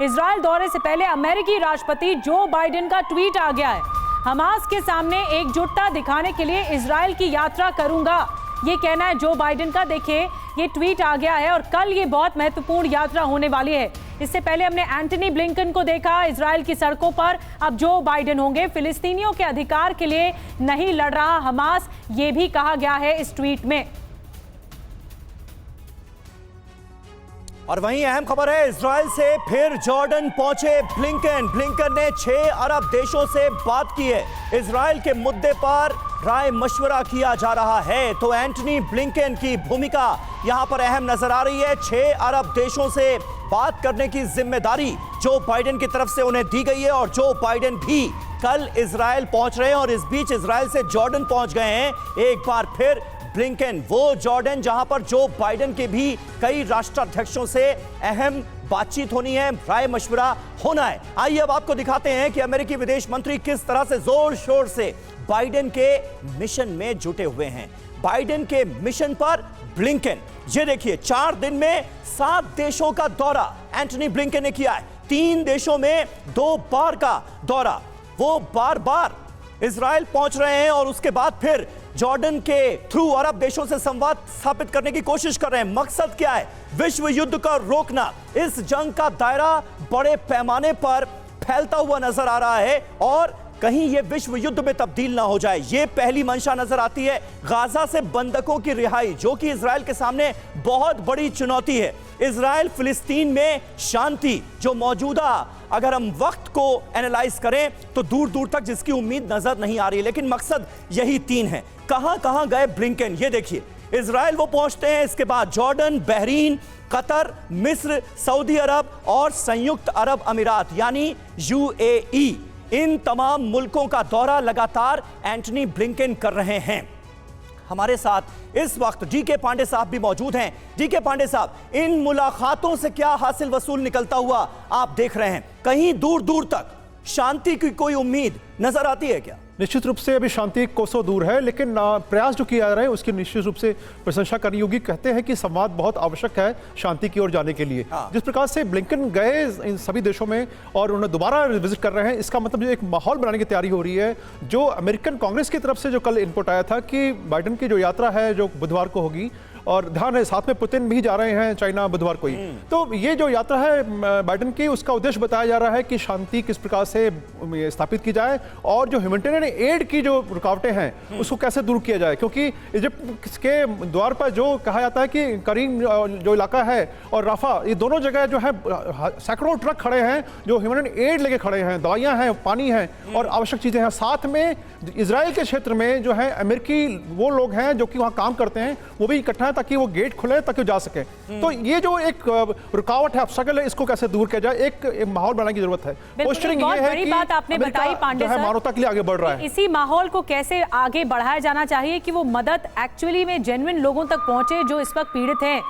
Israel दौरे से पहले अमेरिकी राष्ट्रपति जो बाइडेन का ट्वीट आ गया है। हमास के सामने एकजुटता दिखाने के लिए इजराइल की यात्रा करूंगा, ये कहना है जो बाइडेन का। देखिए ये ट्वीट आ गया है और कल ये बहुत महत्वपूर्ण यात्रा होने वाली है। इससे पहले हमने एंटनी ब्लिंकन को देखा इजराइल की सड़कों पर, अब जो बाइडेन होंगे। फिलिस्तीनियों के अधिकार के लिए नहीं लड़ रहा हमास, ये भी कहा गया है इस ट्वीट में। और वहीं अहम खबर है, इजराइल से फिर जॉर्डन पहुंचे ब्लिंकन ने 6 अरब देशों से बात की है। इजराइल के मुद्दे पर राय मशवरा किया जा रहा है, तो एंटनी ब्लिंकन की भूमिका यहां पर अहम नजर आ रही है। 6 अरब देशों से बात करने की जिम्मेदारी जो बाइडेन की तरफ से उन्हें दी गई है और जो बाइडेन भी कल इजराइल पहुंच रहे हैं और इस बीच इजराइल से जॉर्डन पहुंच गए हैं। एक बार फिर ब्लिंकन, वो जॉर्डन जहां पर जो बाइडेन के भी कई राष्ट्राध्यक्षों से अहम बातचीत होनी है, राय मशवरा होना है। आइए अब आपको दिखाते हैं कि अमेरिकी विदेश मंत्री किस तरह से जोर शोर से बाइडेन के मिशन में जुटे हुए हैं। बाइडेन के मिशन पर ब्लिंकन, ये देखिए 4 दिन में 7 देशों का दौरा एंटनी ब्लिंकन ने किया है। 3 देशों में 2 बार का दौरा, वो बार बार इजराइल पहुंच रहे हैं और उसके बाद फिर जॉर्डन के थ्रू अरब देशों से संवाद स्थापित करने की कोशिश कर रहे हैं। मकसद क्या है? विश्व युद्ध का रोकना। इस जंग का दायरा बड़े पैमाने पर फैलता हुआ नजर आ रहा है और कहीं यह विश्व युद्ध में तब्दील ना हो जाए, यह पहली मंशा नजर आती है। गाजा से बंधकों की रिहाई, जो कि इजराइल के सामने बहुत बड़ी चुनौती है। इजराइल फिलिस्तीन में शांति, जो मौजूदा अगर हम वक्त को एनालाइज करें तो दूर दूर तक जिसकी उम्मीद नजर नहीं आ रही, लेकिन मकसद यही 3 है। कहां कहां गए ब्लिंकन? ये देखिए, इजराइल वो पहुंचते हैं, इसके बाद जॉर्डन, बहरीन, कतर, मिस्र, सऊदी अरब और संयुक्त अरब अमीरात यानी UAE। इन तमाम मुल्कों का दौरा लगातार एंटनी ब्लिंकन कर रहे हैं। हमारे साथ इस वक्त डीके पांडे साहब भी मौजूद हैं। डीके पांडे साहब, इन मुलाकातों से क्या हासिल वसूल निकलता हुआ आप देख रहे हैं? कहीं दूर दूर तक शांति की कोई उम्मीद नजर आती है क्या? निश्चित रूप से अभी शांति कोसों दूर है, लेकिन प्रयास जो किए जा रहे हैं उसकी निश्चित रूप से प्रशंसा करनी होगी। कहते हैं कि संवाद बहुत आवश्यक है शांति की ओर जाने के लिए। जिस प्रकार से ब्लिंकन गए इन सभी देशों में और उन्हें दोबारा विजिट कर रहे हैं, इसका मतलब जो एक माहौल बनाने की तैयारी हो रही है। जो अमेरिकन कांग्रेस की तरफ से जो कल इनपुट आया था कि बाइडेन की जो यात्रा है जो बुधवार को होगी, और ध्यान है साथ में पुतिन भी जा रहे हैं चाइना बुधवार को ही, तो ये जो यात्रा है बाइडेन की, उसका उद्देश्य बताया जा रहा है कि शांति किस प्रकार से स्थापित की जाए और जो ह्यूमैनिटेरियन एड की जो रुकावटें हैं उसको कैसे दूर किया जाए। क्योंकि इजिप्ट के द्वार पर जो कहा जाता है कि करीम जो इलाका है और राफा, ये दोनों जगह जो है सैकड़ों ट्रक खड़े हैं जो ह्यूमैनिटेरियन एड लेके खड़े हैं, दवाइयाँ हैं, पानी है और आवश्यक चीज़ें हैं। साथ में इजराइल के क्षेत्र में जो है अमेरिकी वो लोग हैं जो कि वहाँ काम करते हैं, वो भी इकट्ठा है ताकि वो गेट खुले ताकि वो जा सके। तो ये जो एक रुकावट है, ऑब्स्टेकल है, इसको कैसे दूर किया जाए, एक माहौल बनाने की जरूरत है। पोस्टरिंग ये है कि बात आपने बताई पांडे सर, मानवता के लिए आगे बढ़ रहा है। इसी माहौल को कैसे आगे बढ़ाया जाना चाहिए कि वो मदद एक्चुअली में जेन्युइन लोगों तक पहुंचे जो इस वक्त पीड़ित हैं।